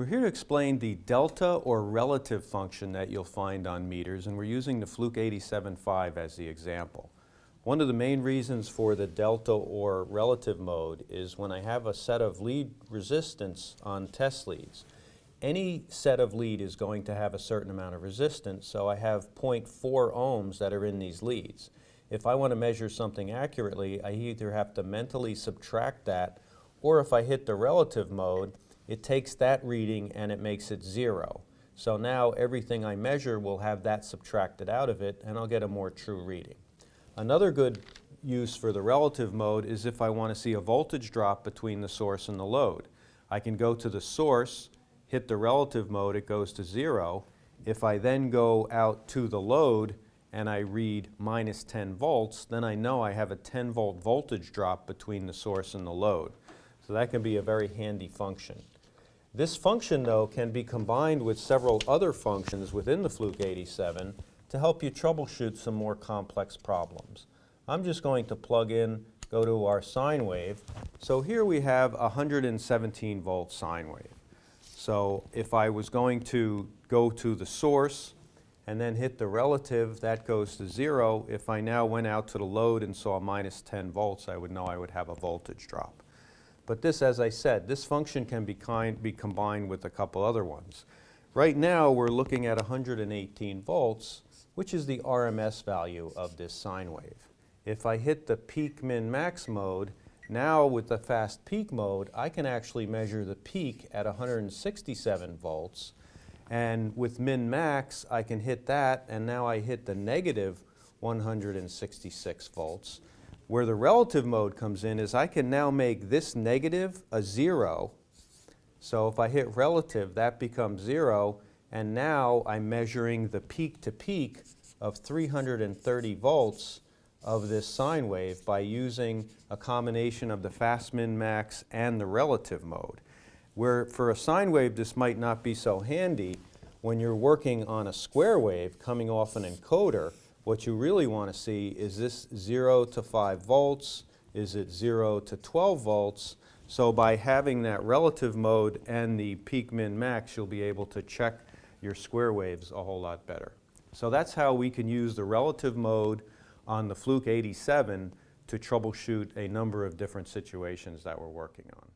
We're here to explain the delta or relative function that you'll find on meters, and we're using the Fluke 87.5 as the example. One of the main reasons for the delta or relative mode is when I have a set of lead resistance on test leads. Any set of lead is going to have a certain amount of resistance, so I have 0.4 ohms that are in these leads. If I want to measure something accurately, I either have to mentally subtract that, or if I hit the relative mode, it takes that reading and it makes it 0. So now everything I measure will have that subtracted out of it, and I'll get a more true reading. Another good use for the relative mode is if I want to see a voltage drop between the source and the load. I can go to the source, hit the relative mode, it goes to 0. If I then go out to the load and I read minus 10 volts, then I know I have a 10 volt voltage drop between the source and the load. So that can be a very handy function. This function, though, can be combined with several other functions within the Fluke 87 to help you troubleshoot some more complex problems. I'm just going to plug in, go to our sine wave. So here we have a 117 volt sine wave. So if I was going to go to the source and then hit the relative, that goes to 0. If I now went out to the load and saw minus 10 volts, I would know I would have a voltage drop. But this, as I said, this function can be combined with a couple other ones. Right now, we're looking at 118 volts, which is the RMS value of this sine wave. If I hit the peak min max mode, now with the fast peak mode, I can actually measure the peak at 167 volts. And with min max, I can hit that, and now I hit the negative 166 volts. Where the relative mode comes in is I can now make this negative a 0. So if I hit relative, that becomes 0, and now I'm measuring the peak to peak of 330 volts of this sine wave by using a combination of the fast min max and the relative mode. Where for a sine wave this might not be so handy, when you're working on a square wave coming off an encoder, what you really want to see is this 0 to 5 volts, is it 0 to 12 volts? So by having that relative mode and the peak min max, you'll be able to check your square waves a whole lot better. So that's how we can use the relative mode on the Fluke 87 to troubleshoot a number of different situations that we're working on.